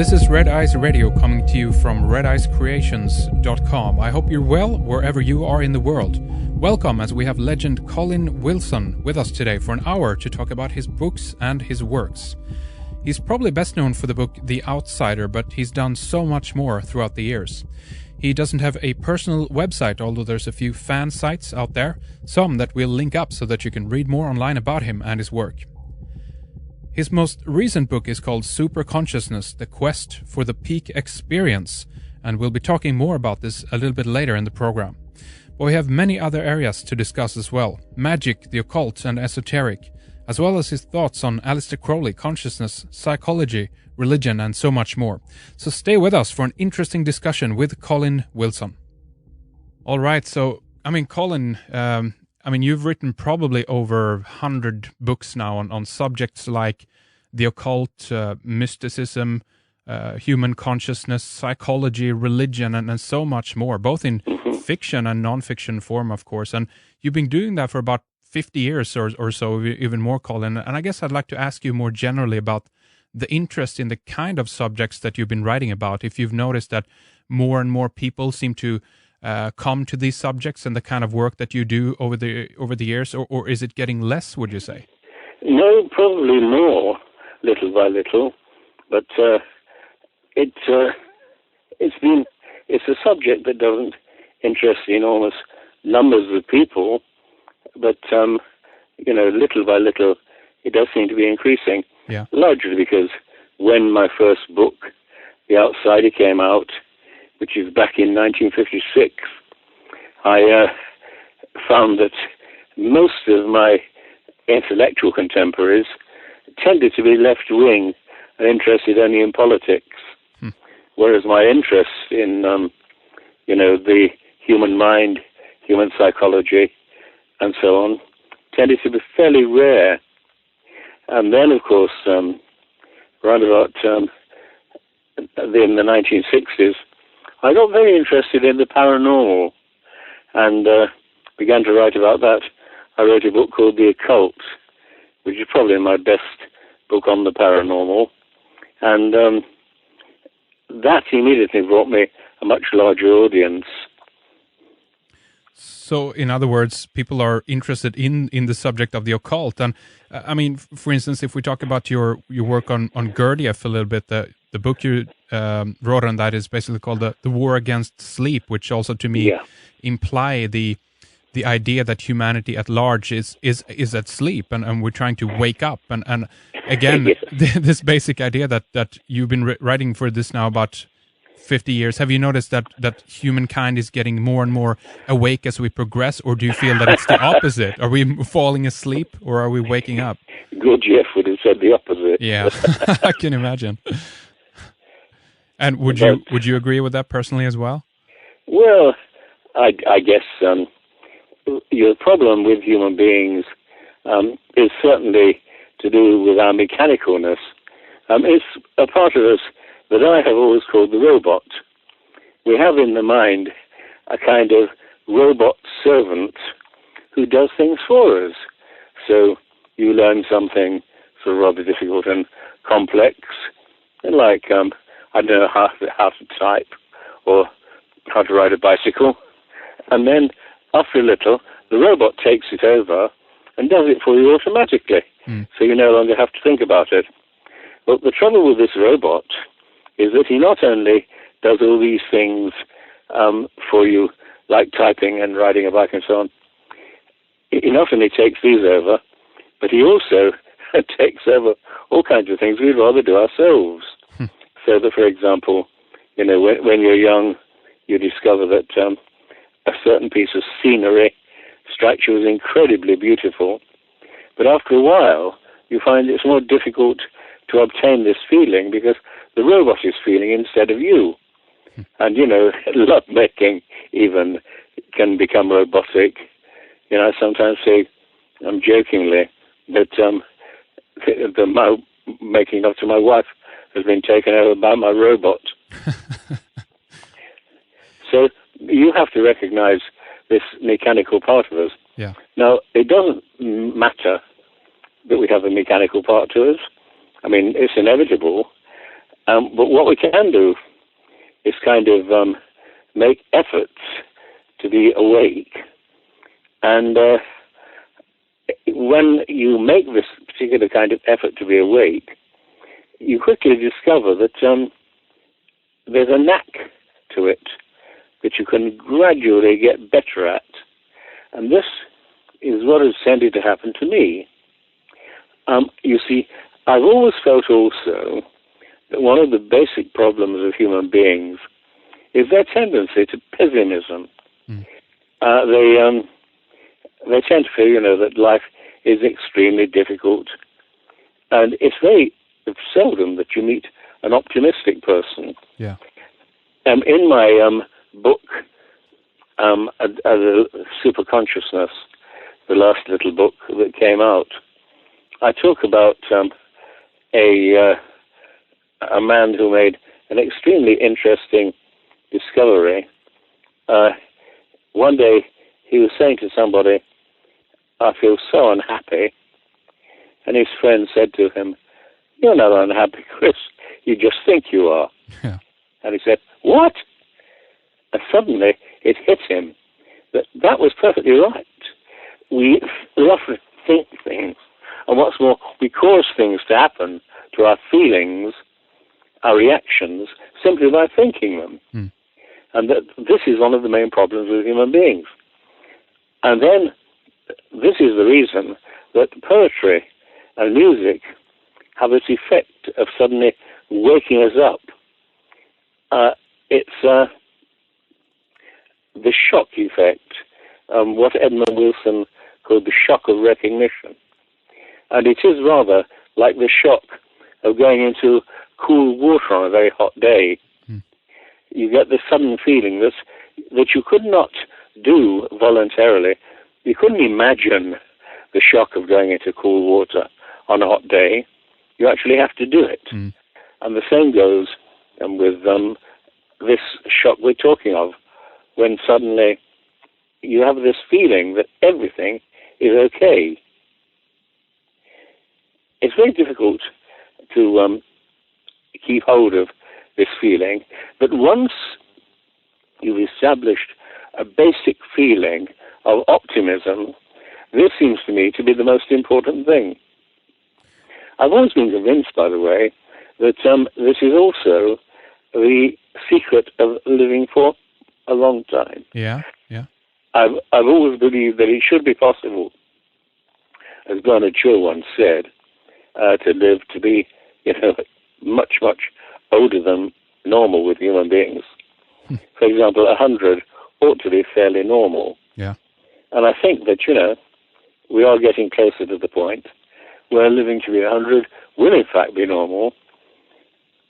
This is Red Eyes Radio coming to you from redeyescreations.com. I hope you're well wherever you are in the world. Welcome, as we have legend Colin Wilson with us today for an hour to talk about his books and his works. He's probably best known for the book The Outsider, but he's done so much more throughout the years. He doesn't have a personal website, although there's a few fan sites out there, some that we'll link up so that you can read more online about him and his work. His most recent book is called Super Consciousness, The Quest for the Peak Experience, and we'll be talking more about this a little bit later in the program. But we have many other areas to discuss as well: magic, the occult and esoteric, as well as his thoughts on Aleister Crowley, consciousness, psychology, religion and so much more. So stay with us for an interesting discussion with Colin Wilson. All right, so, Colin, you've written probably over 100 books now on subjects like the occult, mysticism, human consciousness, psychology, religion, and so much more, both in fiction and non-fiction form, of course. And you've been doing that for about 50 years or so, even more, Colin. And I guess I'd like to ask you more generally about the interest in the kind of subjects that you've been writing about. If you've noticed that more and more people seem to come to these subjects and the kind of work that you do over the years, or is it getting less, would you say? No, probably more, little by little. But it's a subject that doesn't interest enormous numbers of people, but little by little, it does seem to be increasing. Yeah. Largely because when my first book, The Outsider, came out, which is back in 1956, I found that most of my intellectual contemporaries tended to be left-wing and interested only in politics, whereas my interest in, the human mind, human psychology, and so on, tended to be fairly rare. And then, of course, around about in the 1960s, I got very interested in the paranormal and began to write about that. I wrote a book called The Occult, which is probably my best book on the paranormal. And that immediately brought me a much larger audience. So, in other words, people are interested in the subject of the occult. And, for instance, if we talk about your work on Gurdjieff a little bit, the book you wrote on that is basically called The War Against Sleep, which also to me imply the idea that humanity at large is at sleep and we're trying to wake up. And again, this basic idea that you've been writing for this now about 50 years, have you noticed that humankind is getting more and more awake as we progress, or do you feel that it's the opposite? Are we falling asleep or are we waking up? Gurdjieff would have said the opposite. Yeah, I can imagine. And would you agree with that personally as well? Well, I guess your problem with human beings is certainly to do with our mechanicalness. It's a part of us that I have always called the robot. We have in the mind a kind of robot servant who does things for us. So you learn something sort of rather difficult and complex, and like, I don't know how to type or how to ride a bicycle. And then after a little, the robot takes it over and does it for you automatically. So you no longer have to think about it. But the trouble with this robot is that he not only does all these things for you, like typing and riding a bike and so on, he not only takes these over, but he also takes over all kinds of things we'd rather do ourselves. So that, for example, when you're young, you discover that a certain piece of scenery strikes you as incredibly beautiful. But after a while, you find it's more difficult to obtain this feeling because the robot is feeling instead of you. And, love making even can become robotic. I sometimes say, jokingly, that my making love to my wife has been taken over by my robot. So you have to recognize this mechanical part of us. Yeah. Now, it doesn't matter that we have a mechanical part to us. It's inevitable. But what we can do is kind of make efforts to be awake. And when you make this particular kind of effort to be awake, you quickly discover that there's a knack to it that you can gradually get better at. And this is what has tended to happen to me. You see, I've always felt also that one of the basic problems of human beings is their tendency to pessimism. They tend to feel, that life is extremely difficult, and it's very seldom that you meet an optimistic person. Yeah. In my book, Super Consciousness, the last little book that came out, I talk about a man who made an extremely interesting discovery. One day he was saying to somebody, "I feel so unhappy," and his friend said to him, "You're not unhappy, Chris. You just think you are." Yeah. And he said, "What?" And suddenly it hit him that was perfectly right. We often think things, and what's more, we cause things to happen to our feelings, our reactions, simply by thinking them. And that this is one of the main problems with human beings. And then this is the reason that poetry and music have this effect of suddenly waking us up. It's the shock effect, what Edmund Wilson called the shock of recognition. And it is rather like the shock of going into cool water on a very hot day. You get this sudden feeling that you could not do voluntarily. You couldn't imagine the shock of going into cool water on a hot day. You actually have to do it. And the same goes with this shock we're talking of, when suddenly you have this feeling that everything is okay. It's very difficult to keep hold of this feeling, but once you've established a basic feeling of optimism, this seems to me to be the most important thing. I've always been convinced, by the way, that this is also the secret of living for a long time. Yeah. I've always believed that it should be possible, as Bernard Shaw once said, to live to be, much, much older than normal with human beings. For example, 100 ought to be fairly normal. Yeah. And I think that, we are getting closer to the point where living to be 100 will in fact be normal.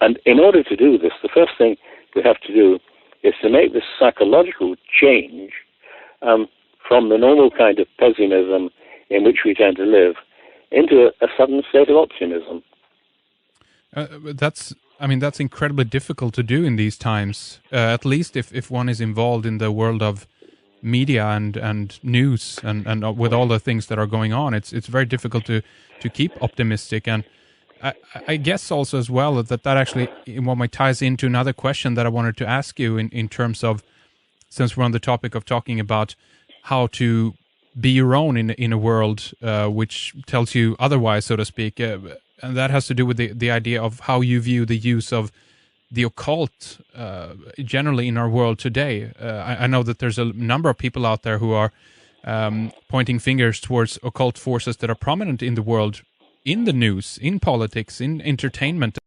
And in order to do this, the first thing we have to do is to make this psychological change from the normal kind of pessimism in which we tend to live into a sudden state of optimism. That's incredibly difficult to do in these times, at least if one is involved in the world of media and news and with all the things that are going on. It's very difficult to keep optimistic. And I guess also as well that actually ties into another question that I wanted to ask you in terms of, since we're on the topic of talking about how to be your own in a world which tells you otherwise, so to speak. And that has to do with the idea of how you view the use of the occult generally in our world today. I know that there's a number of people out there who are pointing fingers towards occult forces that are prominent in the world, in the news, in politics, in entertainment.